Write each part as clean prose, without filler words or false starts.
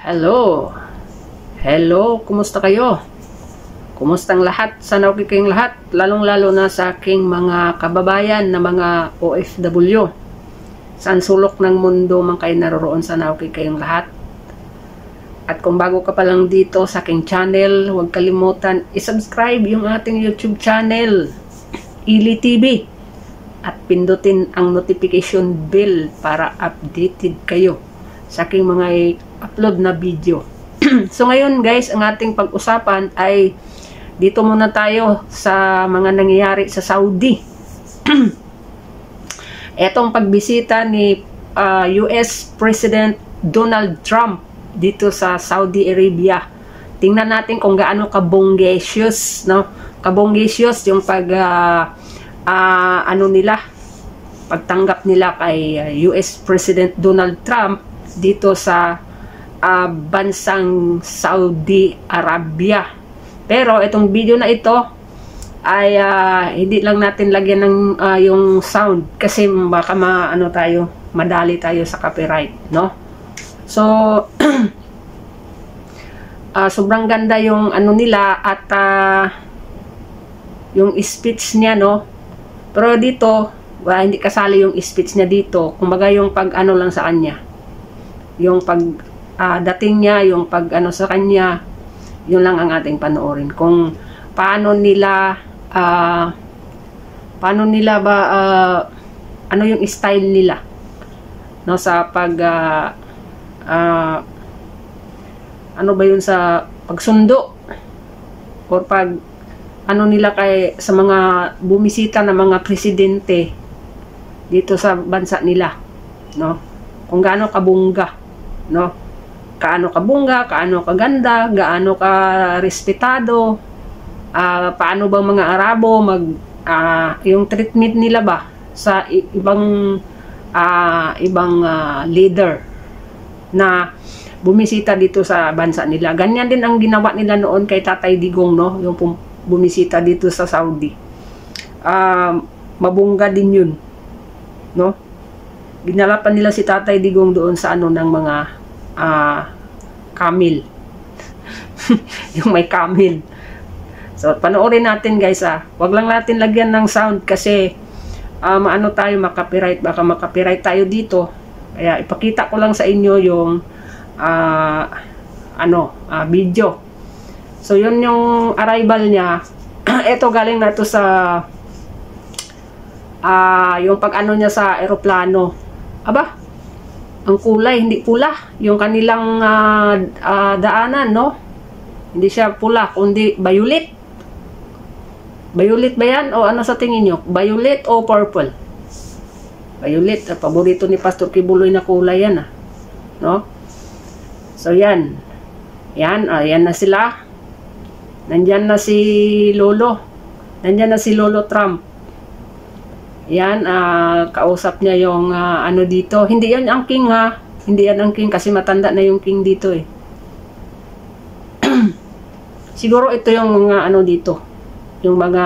Hello! Hello! Kumusta kayo? Kumustang lahat? Sana okay kayong lahat, lalong-lalo na sa aking mga kababayan na mga OFW. Saan sulok ng mundo man kayo naroroon, sana okay kayong lahat. At kung bago ka pa lang dito sa aking channel, huwag kalimutan i-subscribe yung ating YouTube channel, Ili TV. At pindutin ang notification bell para updated kayo sa aking mga upload na video. So ngayon guys, ang ating pag-usapan ay dito muna tayo sa mga nangyayari sa Saudi. Etong pagbisita ni US President Donald Trump dito sa Saudi Arabia. Tingnan natin kung gaano kabonggacious, no? Kabonggacious yung pagtanggap nila kay US President Donald Trump dito sa bansang Saudi Arabia. Pero itong video na ito ay hindi lang natin lagyan ng yung sound kasi baka madali tayo sa copyright, no? So sobrang ganda yung nila at yung speech niya, no? Pero dito hindi kasali yung speech niya dito. Kumbaga yung lang sa kanya. Yung dating niya, yung sa kanya, yun lang ang ating panoorin. Kung paano nila ano yung style nila, no, sa ano ba yun, sa pagsundo or nila sa mga bumisita na mga presidente dito sa bansa nila, no? Kung gaano kabongga, no? Kaano kabongga, kaano kaganda, gaano ka respetado, paano bang mga Arabo yung treatment nila ba sa ibang leader na bumisita dito sa bansa nila. Ganyan din ang ginawa nila noon kay Tatay Digong, no? Yung bumisita dito sa Saudi. Mabongga din yun, no? Ginalapan nila si Tatay Digong doon sa ng mga camel. Yung may camel. So panoorin natin guys, wag lang natin lagyan ng sound kasi makapiright, baka makapiright tayo dito. Kaya ipakita ko lang sa inyo yung video. So yun yung arrival niya. Ito galing na to sa yung niya sa eroplano. Aba, ang kulay hindi pula yung kanilang daanan, no? Hindi siya pula kundi violet. Violet ba yan o ano sa tingin nyo? Violet o purple? Violet, paborito ni Pastor Kibuloy na kulay yan, no? So yan yan na sila. Nandyan na si Lolo. Nandyan na si Lolo Trump. Yan, kausap niya yung dito. Hindi yan ang king, Hindi yan ang king kasi matanda na yung king dito, eh. Siguro ito yung mga dito. Yung mga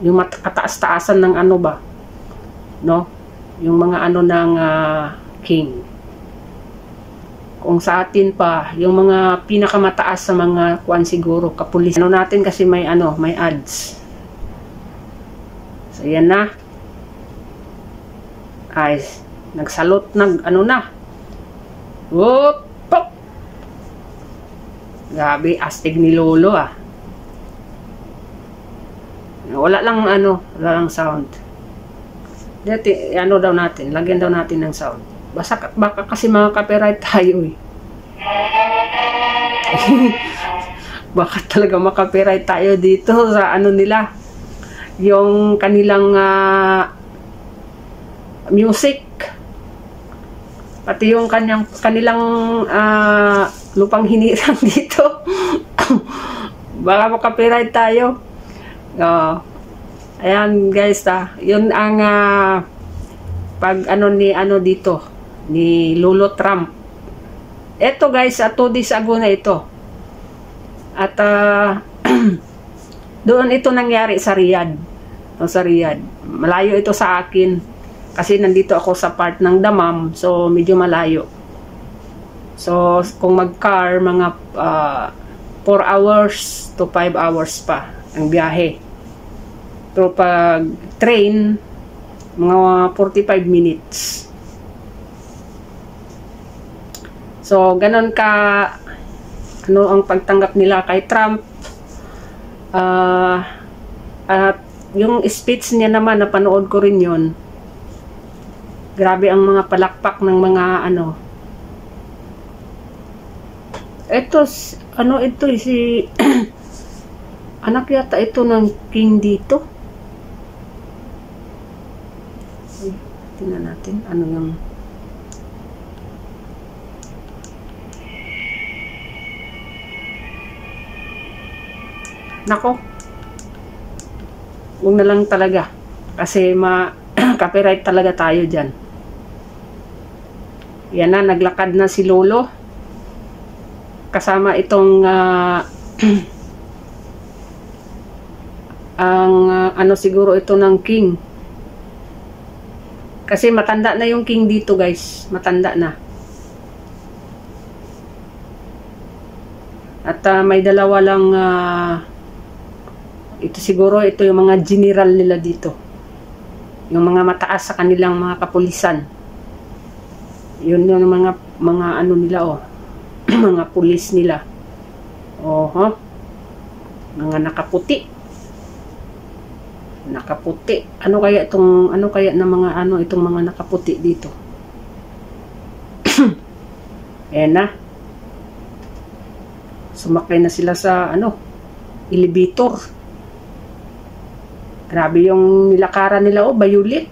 yung kataas-taasan ng ba, no? Yung mga ng king. Kung sa atin pa, yung mga pinakamataas sa mga kwan siguro, kapulis. Natin kasi may may ads. So yan na. Ay, nagsalot na. Whoop! Pop! Grabe, astig ni Lolo, Wala lang wala lang sound. Dati daw natin, lagyan daw natin ng sound. Baka kasi mga copyright tayo, eh. Baka talaga makapiright tayo dito sa nila. Yung kanilang music, pati yung kanilang lupang hinirang dito. Baka makapiright tayo. Ayan guys, yun ang dito ni Lolo Trump. Eto guys, 2 days ago na ito. At doon ito nangyari sa Riyadh. Malayo ito sa akin. Kasi nandito ako sa part ng Damam, so medyo malayo. So kung mag-car, mga 4 hours to 5 hours pa ang biyahe. Pero pag train, mga 45 minutes. So ganon ka ano ang pagtanggap nila kay Trump. At yung speech niya naman, napanood ko rin yun. Grabe ang mga palakpak ng mga ano. Ito, ano ito, si anak yata ito ng king dito. Tingnan natin, ano yung nako. Huwag na lang talaga. Kasi copyright talaga tayo dyan. Yan na, naglakad na si Lolo. Kasama itong ano siguro ito ng king. Kasi matanda na yung king dito, guys. Matanda na. At may dalawa lang ito siguro, ito yung mga general nila dito. Yung mga mataas sa kanilang mga kapulisan. Yun yung mga ano nila, oh. Mga pulis nila. Oh, huh? Mga nakaputi. Nakaputi. Ano kaya na mga ano itong mga nakaputi dito? Ayan na. Sumakay na sila sa ano, elevator. Grabe yung nilakaran nila, oh, violet.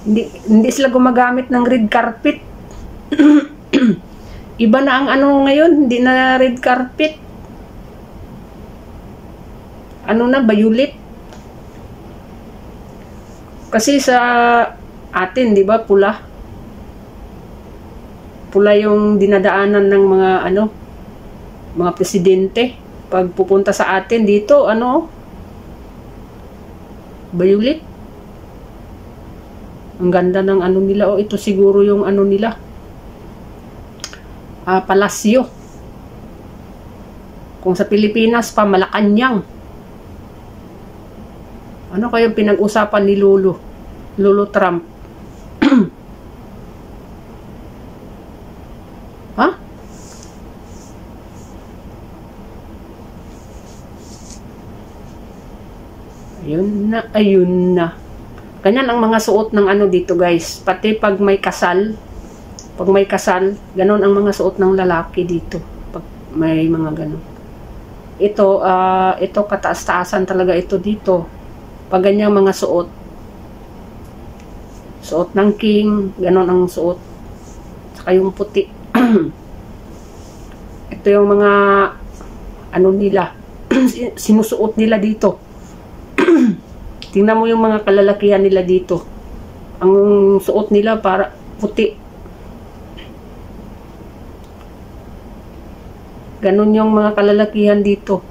Hindi sila gumagamit ng red carpet. Iba na ang ano ngayon, hindi na red carpet. Ano na, violet. Kasi sa atin, di ba, pula. Pula yung dinadaanan ng mga ano, mga presidente. Pag pupunta sa atin dito, ano, violet. Ang ganda ng ano nila. O, ito siguro yung ano nila. Palasyo. Kung sa Pilipinas pa, Malacanang. Ano kayong pinag-usapan ni Lolo Trump? Ha? Ayun na. Ganyan ang mga suot ng ano dito, guys. Pati pag may kasal, ganon ang mga suot ng lalaki dito. Pag may mga ganon. Ito kataas-taasan talaga ito dito. Pag ganyang mga suot. Suot ng king, ganon ang suot. Saka yung puti. Ito yung mga ano nila. Sinusuot nila dito. Tingnan mo yung mga kalalakihan nila dito. Ang suot nila para puti. Ganon yung mga kalalakihan dito.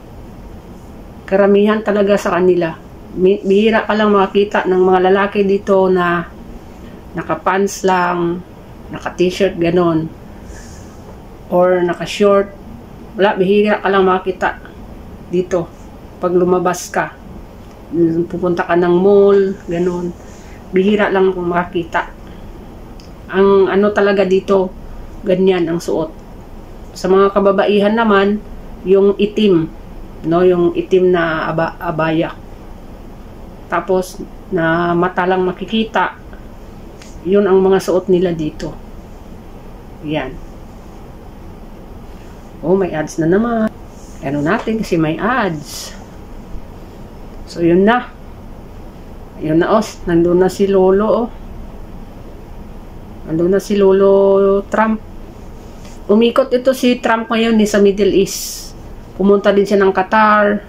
Karamihan talaga sa kanila. Bihira ka lang makakita ng mga lalaki dito na naka-pants lang, naka-t-shirt, ganon. Or naka-short. Wala, bihira ka lang makakita dito. Pag lumabas ka. Pupunta ka ng mall, ganon. Bihira lang kung makakita. Ang ano talaga dito, ganyan ang suot. Sa mga kababaihan naman, yung itim, no, yung itim na abaya. Tapos na mata lang makikita. Yun ang mga suot nila dito. Yan. Oh, may ads na naman. Ano natin kasi may ads. So, yun na. Yun na, oh. Nandun na si Lolo, oh. Nandun na si Lolo Trump. Umikot ito si Trump ngayon sa Middle East. Pumunta din siya ng Qatar,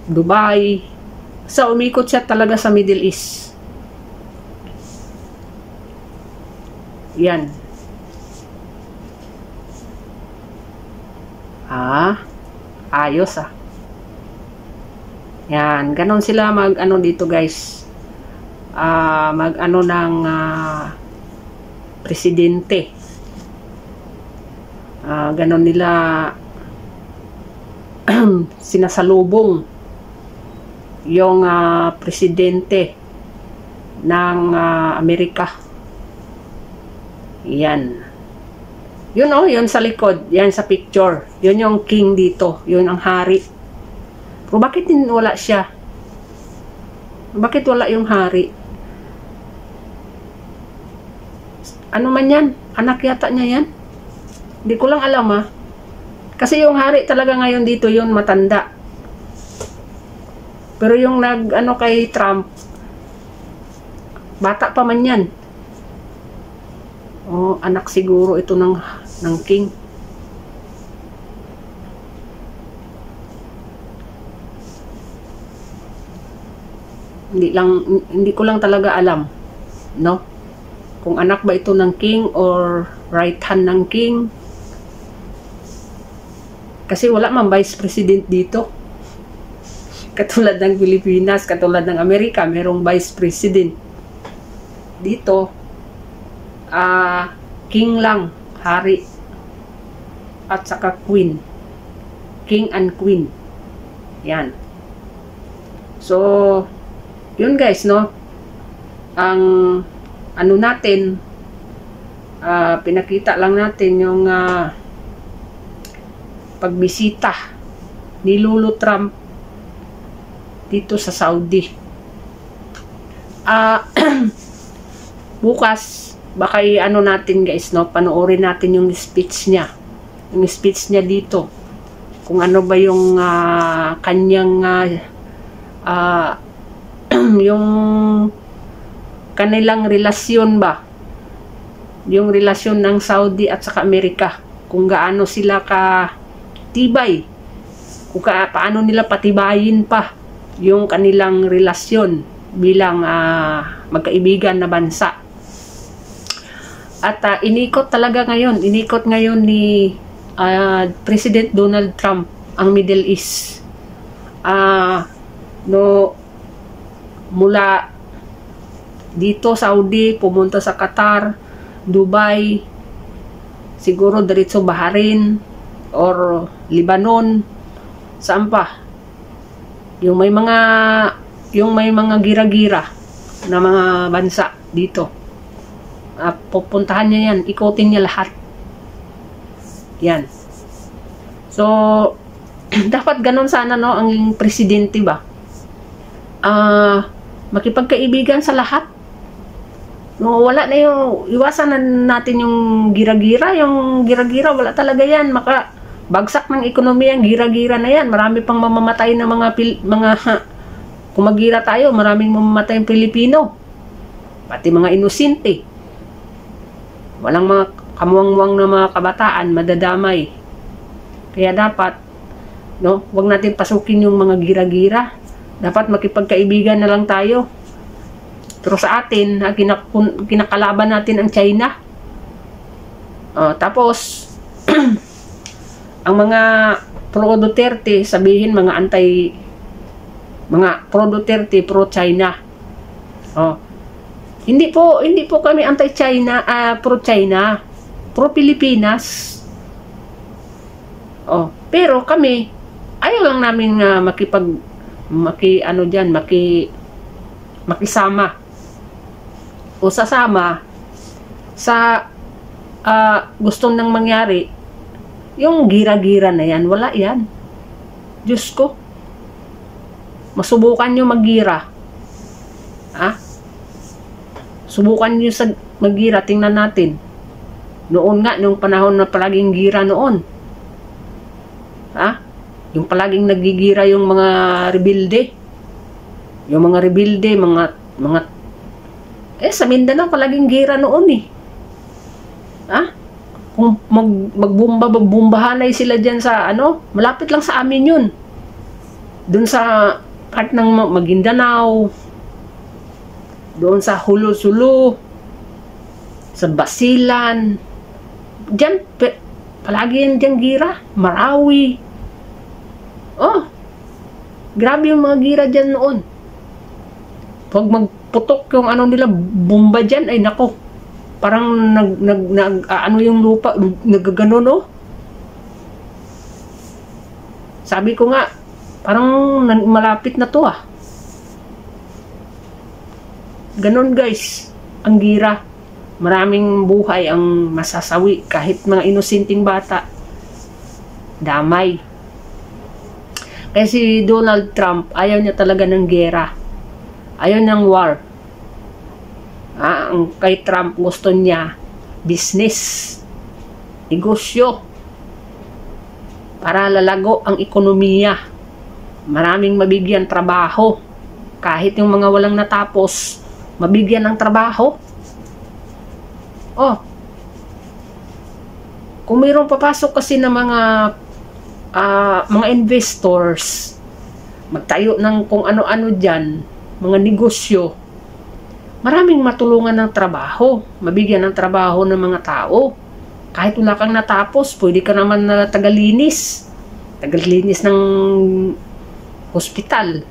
Dubai. So, umikot siya talaga sa Middle East. Yan. Ayos, Yan, ganon sila mag ano dito, guys. mag-ano ng presidente. Ganon nila sinasalubong yung presidente ng Amerika. Yan. Yun yun sa likod. Yan sa picture. Yun yung king dito. Yun ang hari. Pero bakit wala siya? Bakit wala yung hari? Ano man yan? Anak yata niya yan? Hindi ko lang alam Kasi yung hari talaga ngayon dito, yun matanda. Pero yung nag-ano kay Trump, bata pa man yan. Anak siguro ito ng king. Hindi ko lang talaga alam, no? Kung anak ba ito ng king or right hand ng king. Kasi wala man vice president dito. Katulad ng Pilipinas, katulad ng Amerika, merong vice president. Dito, king lang, hari, at saka queen. King and queen. Yan. So, yun guys, no? Ang ano natin, pinakita lang natin yung pagbisita ni Lolo Trump dito sa Saudi. Bukas, baka ano natin guys, no? Panoorin natin yung speech niya. Yung speech niya dito. Kung ano ba yung kanyang yung kanilang relasyon ba, yung relasyon ng Saudi at saka Amerika, kung gaano sila ka tibay, kung paano nila patibayin pa yung kanilang relasyon bilang magkaibigan na bansa. At inikot ngayon ni President Donald Trump ang Middle East. Mula dito Saudi, pumunta sa Qatar, Dubai, siguro diretso Bahrain or Lebanon, saan pa? Yung may mga gira-gira na mga bansa dito. Pupuntahan niya yan, ikutin niya lahat. Yan. So, dapat ganun sana, no, ang presidente ba? Makipagkaibigan sa lahat. No, wala na yung, iwasan na natin yung gira-gira. Yung gira-gira, wala talaga yan. Bagsak ng ekonomiya, yung gira-gira na yan. Marami pang mamamatay na kung magira tayo, maraming mamamatay ng Pilipino. Pati mga inosente. Walang mga kamuwang-muwang na mga kabataan, madadamay. Kaya dapat, no, wag natin pasukin yung mga gira-gira. Dapat makipagkaibigan na lang tayo. Pero sa atin, kinakalaban natin ang China. Tapos, ang mga pro-Duterte, sabihin mga pro-Duterte, pro-China. Hindi po kami anti-China, pro-China, pro-Pilipinas. Pero kami, ayaw lang namin makisama o sasama sa gusto nang mangyari. Yung gira-gira na yan, wala yan. Diyos ko, masubukan nyo maggira. Subukan nyo sa maggira, tingnan natin. Noon nga, nung panahon na palaging gira noon. Yung palaging nagigira yung mga rebelde. Yung mga rebelde, sa Mindanao palaging gira noon eh. Kung magbumbahanay sila dyan sa malapit lang sa amin yun. Doon sa part ng Maguindanao, doon sa Hulo-Sulu, sa Basilan, dyan, palagi yan dyan gira. Marawi. Grabe yung mga gira dyan noon. Pag putok yung ano nila, bomba dyan, ay nako, parang ano yung lupa, nagagano, no? Sabi ko nga, parang malapit na to ah. Ganon guys, ang gira. Maraming buhay ang masasawi, kahit mga inosenteng bata. Damay. Kaya si Donald Trump, ayaw niya talaga ng gera. Ayaw ng war. Ang kay Trump gusto niya business, negosyo, para lalago ang ekonomiya. Maraming mabigyan trabaho. Kahit yung mga walang natapos, mabigyan ng trabaho. Kung mayroong papasok kasi ng mga investors, magtayo ng kung ano-ano dyan, mga negosyo, maraming matulungan ng trabaho, mabigyan ng trabaho ng mga tao. Kahit wala kang natapos, pwede ka naman na tagalinis ng hospital,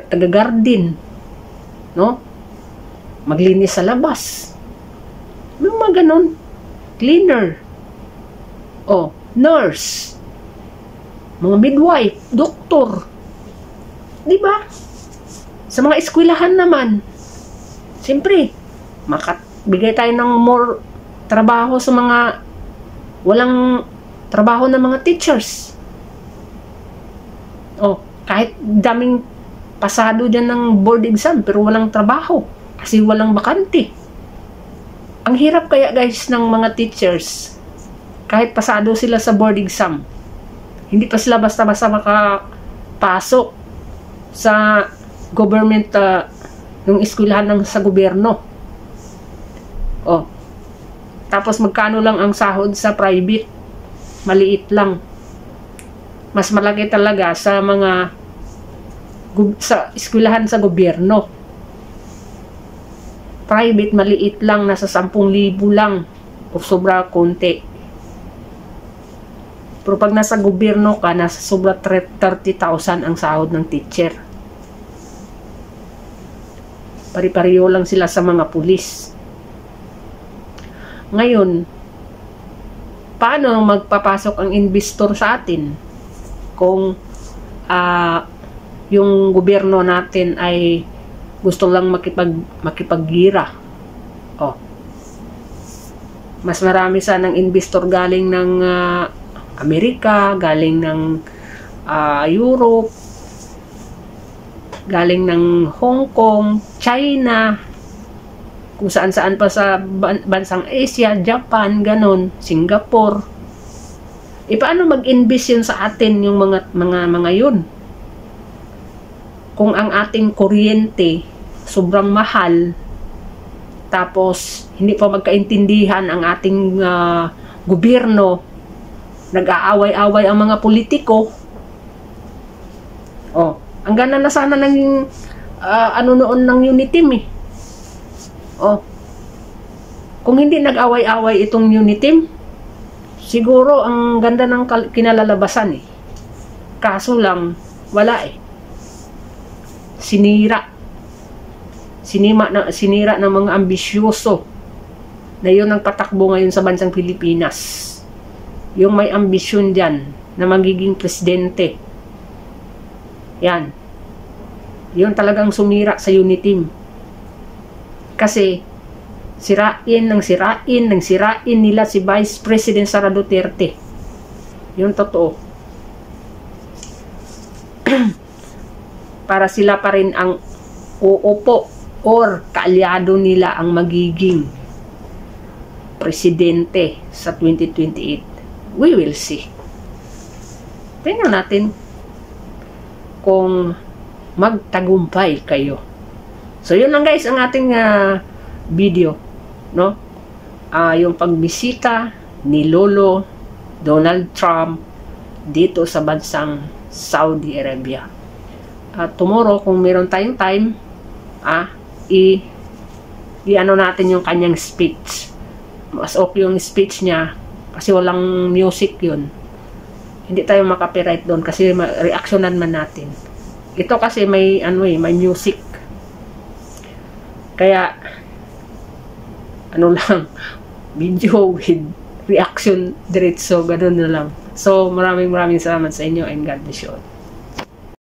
taga-garden, no? Maglinis sa labas, may mga ganon, cleaner, nurse, mga midwife, doktor, di ba? Sa mga eskwelahan naman, siyempre, makabigay tayo ng more trabaho sa mga walang trabaho ng mga teachers. Kahit daming pasado dyan ng board exam, pero walang trabaho kasi walang bakante. Ang hirap kaya guys ng mga teachers, kahit pasado sila sa board exam, hindi pa sila basta-basta makapasok sa government, yung eskwelahan sa gobyerno. Tapos magkano lang ang sahod sa private? Maliit lang. Mas malaki talaga sa mga sa eskwelahan sa gobyerno. Private, maliit lang, nasa 10,000 lang o sobra konti. Pero pag nasa gobyerno ka, nasa sobra 30,000 ang sahod ng teacher. Pari-pariyo lang sila sa mga pulis. Ngayon, paano magpapasok ang investor sa atin kung yung gobyerno natin ay gusto lang makipaggira? Mas marami sanang investor galing ng Amerika, galing ng Europe, galing ng Hong Kong, China, kung saan-saan pa sa bansang Asia, Japan, ganon, Singapore. Paano mag-invest yun sa atin, yung mga yun? Kung ang ating kuryente sobrang mahal, tapos hindi pa magkaintindihan ang ating gobyerno, nag-aaway-away ang mga politiko. Ang ganda na sana ng noon ng Uniteam eh. Kung hindi nag-away-away itong Uniteam, siguro ang ganda ng kinalalabasan eh. Kaso lang, wala eh. Sinira ng mga ambisyoso na yun ang patakbo ngayon sa bansang Pilipinas. Yung may ambisyon dyan na magiging presidente. Yan. Yun talagang sumira sa Uniteam. Kasi sirain nila si Vice President Sara Duterte. Yun totoo. Para sila pa rin ang uupo or kaalyado nila ang magiging presidente sa 2028. We will see. Tingnan natin kung magtagumpay kayo. So yun lang guys ang ating video, no? Yung pagbisita ni Lolo Donald Trump dito sa bansang Saudi Arabia. Tomorrow kung meron tayong time, i-ano natin yung kanyang speech. Mas okay yung speech niya kasi walang music yun. Hindi tayo makapiright doon kasi reactionan man natin. Ito kasi may may music. Kaya, ano lang, video with reaction diretso, ganun na lang. So, maraming salamat sa inyo and God bless you all.